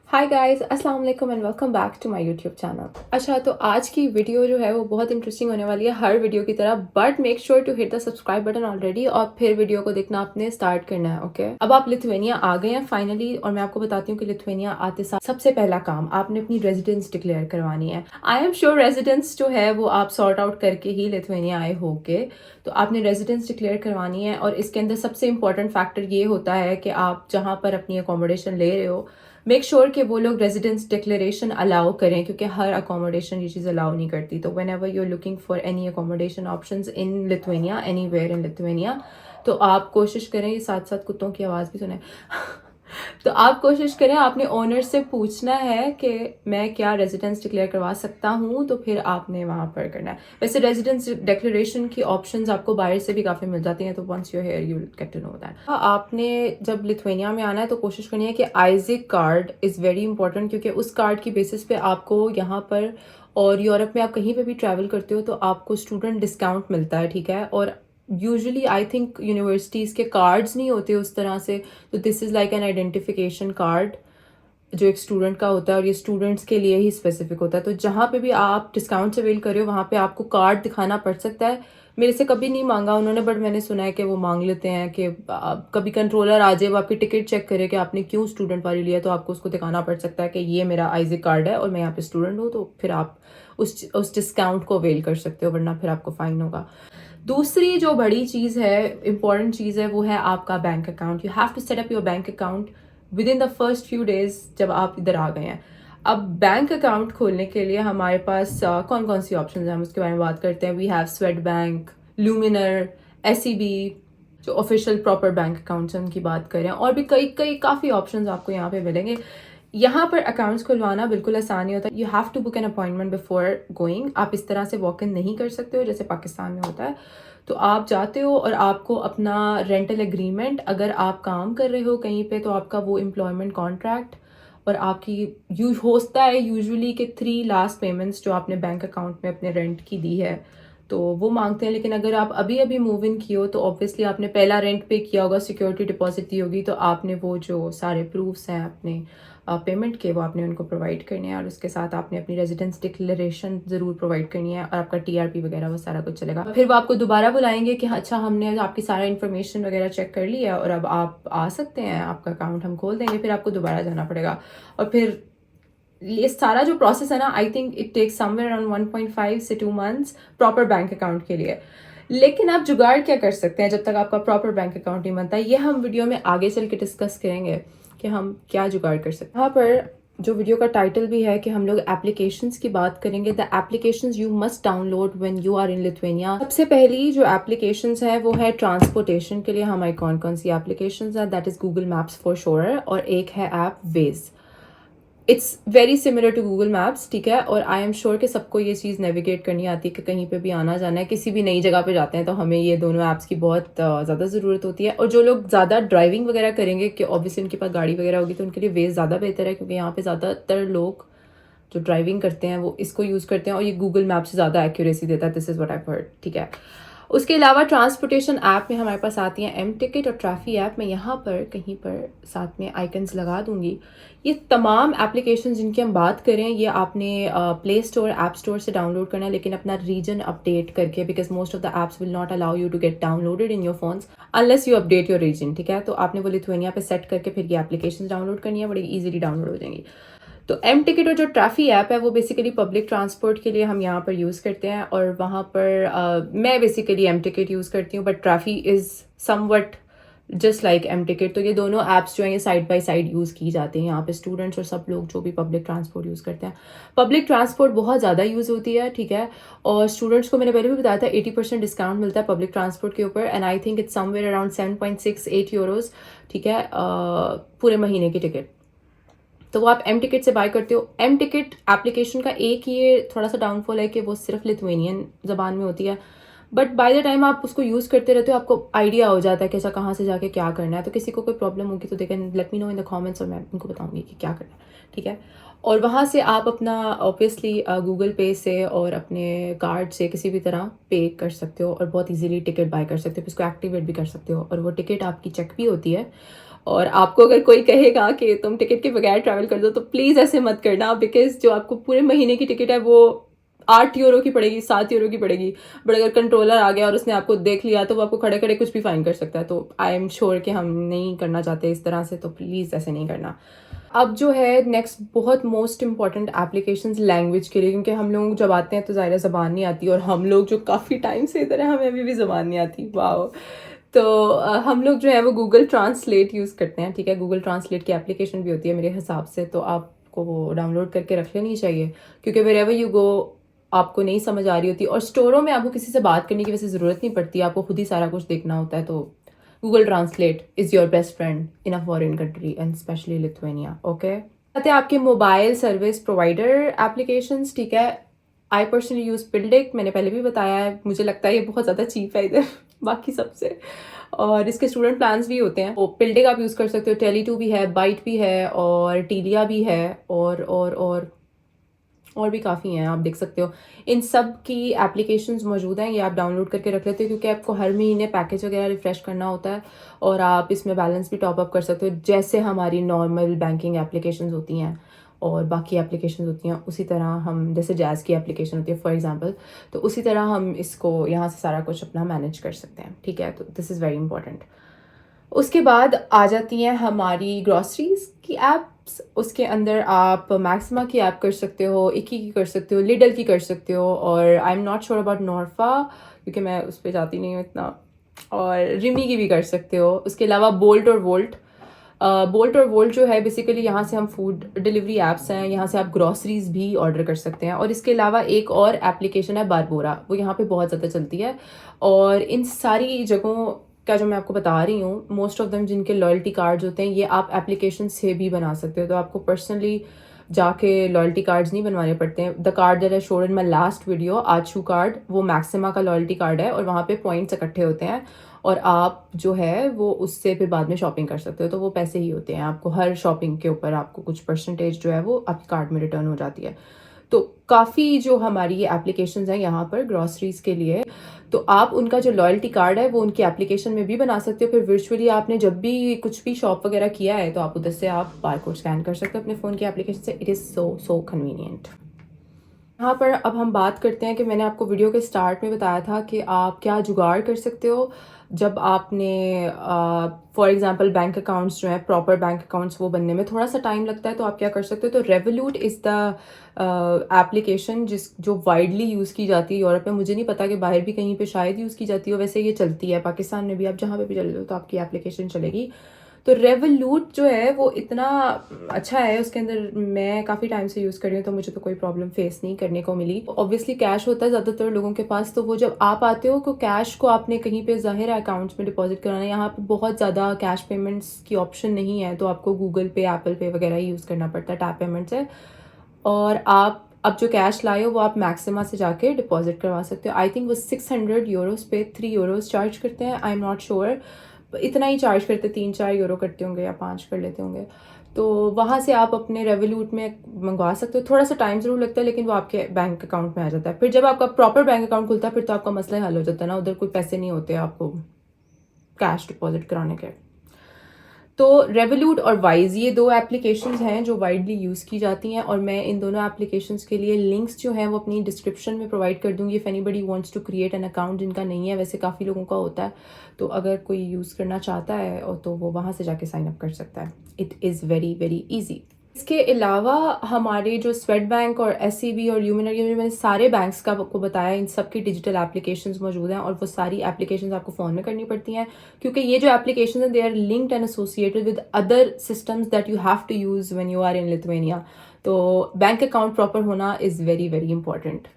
हाय guys, अस्सलाम वालेकुम and welcome back to my YouTube channel. अच्छा, तो आज की वीडियो जो है वो बहुत इंटरेस्टिंग होने वाली है हर वीडियो की तरह, but make sure to hit the subscribe button already और फिर वीडियो को देखना आपने स्टार्ट करना है। ओके, अब आप लिथुआनिया आ गए हैं फाइनली और मैं आपको बताती हूँ कि लिथुआनिया आते साथ सबसे पहला काम आपने अपनी रेजिडेंस डिक्लेयर करवानी है। आई एम श्योर रेजिडेंस जो है वो आप सॉर्ट आउट करके ही लिथुआनिया आए होगे, तो आपने रेजिडेंस डिक्लेयर करवानी है। और इसके अंदर सबसे इंपॉर्टेंट फैक्टर ये होता है कि आप जहाँ पर अपनी अकोमोडेशन ले रहे हो मेक श्योर कि वो लोग रेजिडेंस डिक्लेरेशन अलाउ करें, क्योंकि हर अकोमोडेशन ये चीज़ अलाउ नहीं करती। तो whenever you are looking for any accommodation options in Lithuania, anywhere in Lithuania, तो आप कोशिश करें, साथ साथ कुत्तों की आवाज़ भी सुने तो आप कोशिश करें, आपने ओनर से पूछना है कि मैं क्या रेजिडेंस डिक्लेयर करवा सकता हूँ, तो फिर आपने वहाँ पर करना है। वैसे रेजिडेंस डिक्लेरेशन की ऑप्शंस आपको बाहर से भी काफ़ी मिल जाती हैं, तो once you here you get to know that. आपने जब लिथुआनिया में आना है तो कोशिश करनी है कि आइजिक कार्ड इज़ वेरी इंपॉर्टेंट, क्योंकि उस कार्ड की बेसिस पे आपको यहाँ पर और यूरोप में आप कहीं पे भी ट्रैवल करते हो तो आपको स्टूडेंट डिस्काउंट मिलता है, ठीक है। और यूजुअली आई थिंक यूनिवर्सिटीज़ के कार्ड्स नहीं होते उस तरह से, तो this is like an identification card जो एक स्टूडेंट का होता है और ये स्टूडेंट्स के लिए ही स्पेसिफिक होता है। तो जहाँ पे भी आप डिस्काउंट अवेल कर रहे हो वहाँ पे आपको कार्ड दिखाना पड़ सकता है। मेरे से कभी नहीं मांगा उन्होंने, बट मैंने सुना है कि वो मांग लेते हैं कि कभी कंट्रोलर आ जाए, वो आपकी टिकट चेक करे कि आपने क्यों स्टूडेंट वाली लिया, तो आपको उसको दिखाना पड़ सकता है कि ये मेरा आइजिक कार्ड है और मैं यहाँ पे स्टूडेंट हूँ, तो फिर आप उस डिस्काउंट को अवेल कर सकते हो, वरना फिर आपको फाइन होगा। दूसरी जो बड़ी चीज़ है, इंपॉर्टेंट चीज़ है, वो है आपका bank account. You have to set up your bank account within the first few days जब आप इधर आ गए हैं। अब बैंक अकाउंट खोलने के लिए हमारे पास कौन कौन सी ऑप्शन है, हम उसके बारे में बात करते हैं। वी हैव स्वेट बैंक, लूमिनर, एसईबी, जो ऑफिशियल प्रॉपर बैंक अकाउंट्स हैं उनकी बात करें, और भी कई कई काफ़ी ऑप्शंस आपको यहाँ पे मिलेंगे। यहाँ पर अकाउंट्स खुलवाना बिल्कुल आसान नहीं होता। You have to book an appointment before going. आप इस तरह से वॉक इन नहीं कर सकते हो जैसे पाकिस्तान में होता है। तो आप जाते हो और आपको अपना रेंटल एग्रीमेंट, अगर आप काम कर रहे हो कहीं पे तो आपका वो एम्प्लॉयमेंट कॉन्ट्रैक्ट, और आपकी यूज होता है यूजुअली के 3 लास्ट पेमेंट्स जो आपने बैंक अकाउंट में अपने रेंट की दी है तो वो मांगते हैं। लेकिन अगर आप अभी अभी मूव इन किए हो तो ऑब्वियसली आपने पहला रेंट पे किया होगा, सिक्योरिटी डिपॉजिट दी होगी, तो आपने वो जो सारे प्रूफ्स हैं अपने पेमेंट के वो आपने उनको प्रोवाइड करने हैं, और उसके साथ आपने अपनी रेजिडेंस डिक्लेरेशन ज़रूर प्रोवाइड करनी है, और आपका टीआरपी वगैरह वो सारा कुछ चलेगा। फिर वो आपको दोबारा बुलाएंगे कि अच्छा हमने आपकी सारा इन्फॉर्मेशन वगैरह चेक कर ली है और अब आप आ सकते हैं, आपका अकाउंट हम खोल देंगे। फिर आपको दोबारा जाना पड़ेगा, और फिर ये सारा जो प्रोसेस है ना, I think it takes somewhere around 1.5 से 2 मंथ्स प्रॉपर बैंक अकाउंट के लिए। लेकिन आप जुगाड़ क्या कर सकते हैं जब तक आपका प्रॉपर बैंक अकाउंट नहीं बनता, ये हम वीडियो में आगे चल के डिस्कस करेंगे कि हम क्या जुगाड़ कर सकते हैं। यहाँ पर जो वीडियो का टाइटल भी है कि हम लोग एप्लीकेशंस की बात करेंगे। The applications you must download when you are in Lithuania. सबसे पहली जो एप्लीकेशंस है वो है ट्रांसपोर्टेशन के लिए। हमारी कौन कौन सी एप्लीकेशंस है, that is Google Maps for sure, और एक है app Waze. It's very similar to Google Maps, ठीक है। और आई एम श्योर कि सबको ये चीज़ नेविगेट करनी आती है कि कहीं पे भी आना जाना है, किसी भी नई जगह पे जाते हैं तो हमें ये दोनों ऐप्स की बहुत ज़्यादा ज़रूरत होती है। और जो लोग ज़्यादा ड्राइविंग वगैरह करेंगे कि ऑब्वियसली उनके पास गाड़ी वगैरह होगी तो उनके लिए वेज ज़्यादा बेहतर है, क्योंकि यहाँ पे ज़्यादातर लोग जो ड्राइविंग करते हैं वो इसको यूज़ करते हैं और ये गूगल मैप से ज़्यादा एक्यूरेसी देता है। This is what I heard, ठीक है। उसके अलावा ट्रांसपोर्टेशन ऐप में हमारे पास आती हैं एम टिकट और ट्रैफी ऐप। मैं यहाँ पर कहीं पर साथ में आइकन्स लगा दूंगी। ये तमाम एप्लीकेशन जिनकी हम बात करें ये आपने प्ले स्टोर, ऐप स्टोर से डाउनलोड करना है, लेकिन अपना रीजन अपडेट करके, because most of the apps will not allow you to get downloaded in your phones unless you update your region, ठीक है। तो आपने वो लिथुआनिया पे सेट करके फिर ये एप्लीकेशन डाउनलोड करनी है, बड़ी ईजिली डाउनलोड हो जाएंगी। तो एम टिकट और जो ट्रैफी ऐप है वो बेसिकली पब्लिक ट्रांसपोर्ट के लिए हम यहाँ पर यूज़ करते हैं, और वहाँ पर मैं बेसिकली एम टिकट यूज़ करती हूँ, but Trafi is somewhat just like M ticket. तो ये दोनों ऐप्स जो हैं ये साइड बाय साइड यूज़ की जाती हैं यहाँ पे स्टूडेंट्स और सब लोग जो भी पब्लिक ट्रांसपोर्ट यूज़ करते हैं। पब्लिक ट्रांसपोर्ट बहुत ज़्यादा यूज़ होती है, ठीक है। और स्टूडेंट्स को मैंने पहले भी बताया था 80% डिस्काउंट मिलता है पब्लिक ट्रांसपोर्ट के ऊपर, and I think it's somewhere around 7.68 euros, ठीक है, पूरे महीने की टिकट। तो वो आप एम टिकट से बाय करते हो। एम टिकट एप्लीकेशन का एक ये थोड़ा सा डाउनफॉल है कि वो सिर्फ लिथुआनियन ज़बान में होती है, बट बाय द टाइम आप उसको यूज़ करते रहते हो आपको आइडिया हो जाता है कि ऐसा कहाँ से जाके क्या करना है। तो किसी को कोई प्रॉब्लम होगी तो they can let me know in the comments और मैं उनको बताऊंगी कि क्या करना है, ठीक है। और वहाँ से आप अपना ऑब्वियसली गूगल पे से और अपने कार्ड से किसी भी तरह पे कर सकते हो और बहुत इजीली टिकट बाय कर सकते हो, इसको एक्टिवेट भी कर सकते हो, और वो टिकट आपकी चेक भी होती है और आपको अगर कोई कहेगा कि तुम टिकट के बगैर ट्रैवल कर दो तो प्लीज़ ऐसे मत करना, बिकॉज जो आपको पूरे महीने की टिकट है वो 8 यूरो की पड़ेगी, 7 यूरो की पड़ेगी। बट अगर कंट्रोलर आ गया और उसने आपको देख लिया तो वो आपको खड़े खड़े कुछ भी फाइन कर सकता है। तो आई एम श्योर कि हम नहीं करना चाहते इस तरह से, तो प्लीज़ ऐसे नहीं करना। अब जो है नेक्स्ट बहुत मोस्ट इंपॉर्टेंट एप्लीकेशंस लैंग्वेज के लिए, क्योंकि हम लोग जब आते हैं तो ज़ाहिर ज़बान नहीं आती, और हम लोग जो काफ़ी टाइम से इधर है हमें अभी भी ज़बान नहीं आती। वाह। तो हम लोग जो है वो गूगल ट्रांसलेट यूज़ करते हैं, ठीक है। गूगल ट्रांसलेट की एप्लीकेशन भी होती है मेरे हिसाब से, तो आपको वो डाउनलोड करके रख लेनी चाहिए, क्योंकि वेरेवर यू गो आपको नहीं समझ आ रही होती, और स्टोरों में आपको किसी से बात करने की वैसे ज़रूरत नहीं पड़ती, आपको खुद ही सारा कुछ देखना होता है। तो Google translate is your best friend in a foreign country and specially Lithuania. Okay, आते हैं आपके मोबाइल सर्विस प्रोवाइडर एप्लीकेशंस, ठीक है। आई पर्सनली यूज़ पिल्डिक, मैंने पहले भी बताया है, मुझे लगता है ये बहुत ज़्यादा चीप है इधर बाकी सबसे, और इसके स्टूडेंट प्लान्स भी होते हैं। वो पिल्डिक आप यूज़ कर सकते हो, टेली2 भी है, बाइट भी है, और टीलिया भी है, और भी काफ़ी हैं, आप देख सकते हो। इन सब की एप्लीकेशंस मौजूद हैं, ये आप डाउनलोड करके रख लेते हो, क्योंकि आपको हर महीने पैकेज वगैरह रिफ़्रेश करना होता है, और आप इसमें बैलेंस भी टॉप अप कर सकते हो, जैसे हमारी नॉर्मल बैंकिंग एप्लीकेशंस होती हैं और बाकी एप्लीकेशंस होती हैं, उसी तरह हम, जैसे जैज़ की एप्लीकेशन होती है फॉर एग्जांपल, तो उसी तरह हम इसको यहाँ से सारा कुछ अपना मैनेज कर सकते हैं, ठीक है। तो दिस इज़ वेरी इंपॉर्टेंट। उसके बाद आ जाती हैं हमारी ग्रॉसरीज की एप्स। उसके अंदर आप मैक्सिमा की ऐप कर सकते हो, इकी की कर सकते हो, लिडल की कर सकते हो, और I am not sure about Norfa क्योंकि मैं उस पर जाती नहीं हूँ इतना, और रिमी की भी कर सकते हो। उसके अलावा बोल्ट और वोल्ट जो है बेसिकली यहाँ से हम फूड डिलीवरी ऐप्स हैं, यहाँ से आप ग्रॉसरीज भी ऑर्डर कर सकते हैं। और इसके अलावा एक और एप्लीकेशन है बारबोरा, वो यहाँ पे बहुत ज़्यादा चलती है, और इन सारी जगहों का जो मैं आपको बता रही हूँ, मोस्ट ऑफ देम जिनके लॉयल्टी कार्ड्स होते हैं, ये आप एप्लीकेशन से भी बना सकते हो। तो आपको पर्सनली जाके लॉयल्टी कार्ड्स नहीं बनवाने पड़ते हैं। The card that I showed in my last video, Aciu card, वो मैक्सिमा का लॉयल्टी कार्ड है, और वहाँ पे पॉइंट्स इकट्ठे होते हैं, और आप जो है वो उससे फिर बाद में शॉपिंग कर सकते हो। तो वो पैसे ही होते हैं, आपको हर शॉपिंग के ऊपर आपको कुछ परसेंटेज जो है वो आपके कार्ड में रिटर्न हो जाती है। तो काफ़ी जो हमारी ये एप्लीकेशंस हैं यहाँ पर ग्रॉसरीज के लिए, तो आप उनका जो लॉयल्टी कार्ड है वो उनकी एप्लीकेशन में भी बना सकते हो। फिर वर्चुअली आपने जब भी कुछ भी शॉप वगैरह किया है तो आप उधर से आप बारकोड स्कैन कर सकते हो अपने फ़ोन की एप्लीकेशन से। It is so convenient. यहाँ पर अब हम बात करते हैं कि मैंने आपको वीडियो के स्टार्ट में बताया था कि आप क्या जुगाड़ कर सकते हो जब आपने फॉर एग्जांपल बैंक अकाउंट्स जो हैं, प्रॉपर बैंक अकाउंट्स वो बनने में थोड़ा सा टाइम लगता है, तो आप क्या कर सकते हो। तो रेवोलूट इज़ द एप्लीकेशन जो वाइडली यूज़ की जाती है यूरोप में। मुझे नहीं पता कि बाहर भी कहीं पे शायद यूज़ की जाती हो, वैसे ये चलती है पाकिस्तान में भी, आप जहाँ पे भी चले जाओ तो आपकी एप्लीकेशन चलेगी। तो रेवोलूट जो है वो इतना अच्छा है, उसके अंदर मैं काफ़ी टाइम से यूज़ कर रही हूँ, तो मुझे तो कोई प्रॉब्लम फेस नहीं करने को मिली। ऑब्वियसली कैश होता है ज़्यादातर लोगों के पास, तो वो जब आप आते हो तो कैश को आपने कहीं पे ज़ाहिर है अकाउंट्स में डिपॉजिट कराना है। यहाँ पे बहुत ज़्यादा कैश पेमेंट्स की ऑप्शन नहीं है, तो आपको गूगल पे, एप्पल पे वगैरह ही यूज़ करना पड़ता है, टैप पेमेंट्स है। और आप अब जो कैश लाए हो वो आप मैक्सिमा से जाके डिपॉजिट करवा सकते हो। आई थिंक वो 600 यूरोज़ पे 3 यूरोज़ चार्ज करते हैं, आई एम नॉट श्योर, इतना ही चार्ज करते, 3-4 यूरो करते होंगे या 5 कर लेते होंगे। तो वहाँ से आप अपने रेवोलूट में मंगवा सकते हो। थोड़ा सा टाइम ज़रूर लगता है, लेकिन वो आपके बैंक अकाउंट में आ जाता है। फिर जब आपका प्रॉपर बैंक अकाउंट खुलता है फिर तो आपका मसला हल हो जाता है ना, उधर कोई पैसे नहीं होते आपको कैश डिपॉजिट कराने के। तो रेवोलूट और वाइज ये दो एप्लीकेशंस हैं जो वाइडली यूज़ की जाती हैं, और मैं इन दोनों एप्लीकेशंस के लिए लिंक्स जो हैं वो अपनी डिस्क्रिप्शन में प्रोवाइड कर दूंगी। If anybody wants to create an account, जिनका नहीं है, वैसे काफ़ी लोगों का होता है, तो अगर कोई यूज़ करना चाहता है और तो वो वहाँ से जाके साइन अप कर सकता है। It is very easy. इसके अलावा हमारे जो स्वेट बैंक और एससीबी और ल्यूमिनर, ये मैंने सारे बैंक्स का आपको बताया, इन सब की डिजिटल एप्लीकेशंस मौजूद हैं, और वो सारी एप्लीकेशंस आपको फ़ोन में करनी पड़ती हैं, क्योंकि ये जो एप्लीकेशंस हैं they are linked and associated with other systems that you have to use when you are in Lithuania. तो बैंक अकाउंट प्रॉपर होना इज़ वेरी इंपॉर्टेंट।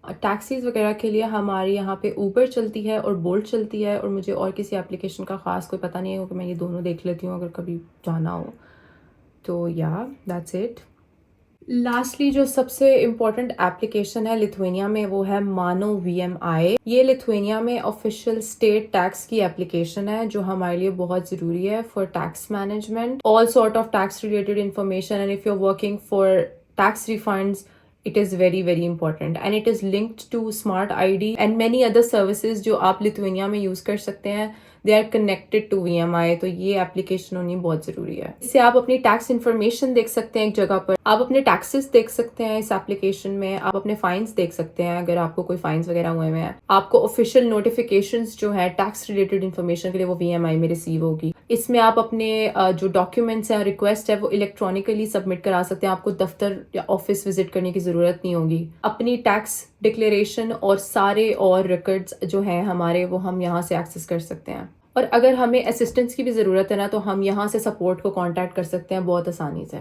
टैक्सीज़ वगैरह के लिए हमारे यहाँ पे ऊबर चलती है और बोल्ट चलती है, और मुझे और किसी एप्लीकेशन का ख़ास कोई पता नहीं है, क्योंकि मैं ये दोनों देख लेती हूँ अगर कभी जाना हो। तो या दैट्स इट। लास्टली जो सबसे इम्पोर्टेंट एप्लीकेशन है लिथुआनिया में वो है मानो VMI। ये लिथुआनिया में ऑफिशियल स्टेट टैक्स की एप्लीकेशन है, जो हमारे लिए बहुत ज़रूरी है for tax management, all sort of tax related information, and if you are working for tax refunds, it is very important, and it is linked to Smart ID and many other services जो आप Lithuania में use कर सकते हैं। They are connected to VMI, तो ये application होनी बहुत ज़रूरी है। इससे आप अपनी टैक्स इन्फॉर्मेशन देख सकते हैं एक जगह पर, आप अपने टैक्सेस देख सकते हैं इस एप्लीकेशन में, आप अपने फाइन्स देख सकते हैं अगर आपको कोई फाइन्स वगैरह हुए हैं। आपको ऑफिशियल नोटिफिकेशंस जो है टैक्स रिलेटेड इन्फॉर्मेशन के लिए वो VMI में रिसीव होगी। इसमें आप अपने जो डॉक्यूमेंट्स हैं, रिक्वेस्ट है, वो इलेक्ट्रॉनिकली सबमिट करा सकते हैं। आपको दफ्तर या ऑफिस विजिट करने की ज़रूरत नहीं होगी। अपनी टैक्स डिक्लेरेशन और सारे और रिकॉर्ड्स जो हैं हमारे, वो हम यहाँ से एक्सेस कर सकते हैं। और अगर हमें असिस्टेंस की भी ज़रूरत है ना, तो हम यहाँ से सपोर्ट को कांटेक्ट कर सकते हैं बहुत आसानी से।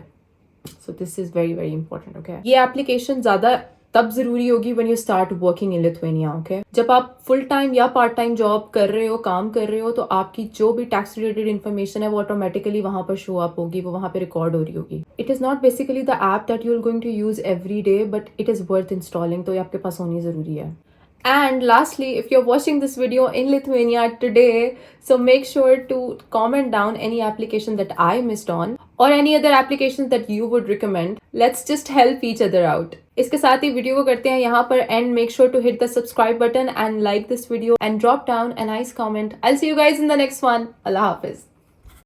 So this is very very important. Okay, ये एप्लीकेशन ज़्यादा तब ज़रूरी होगी when you start working in Lithuania. Okay, जब आप फुल टाइम या पार्ट टाइम जॉब कर रहे हो, काम कर रहे हो, तो आपकी जो भी टैक्स रिलेटेड इन्फॉर्मेशन है वो ऑटोमेटिकली वहाँ पर शो अप होगी, वो वहाँ पे रिकॉर्ड हो रही होगी। It is not basically the app that you are going to use every day, but it is worth installing, तो ये आपके पास होनी ज़रूरी है। And lastly, if you're watching this video in Lithuania today, so make sure to comment down any application that I missed on or any other applications that you would recommend. Let's just help each other out. इसके साथ ही video को करते हैं यहाँ पर end. Make sure to hit the subscribe button and like this video and drop down a nice comment. I'll see you guys in the next one. Allah Hafiz.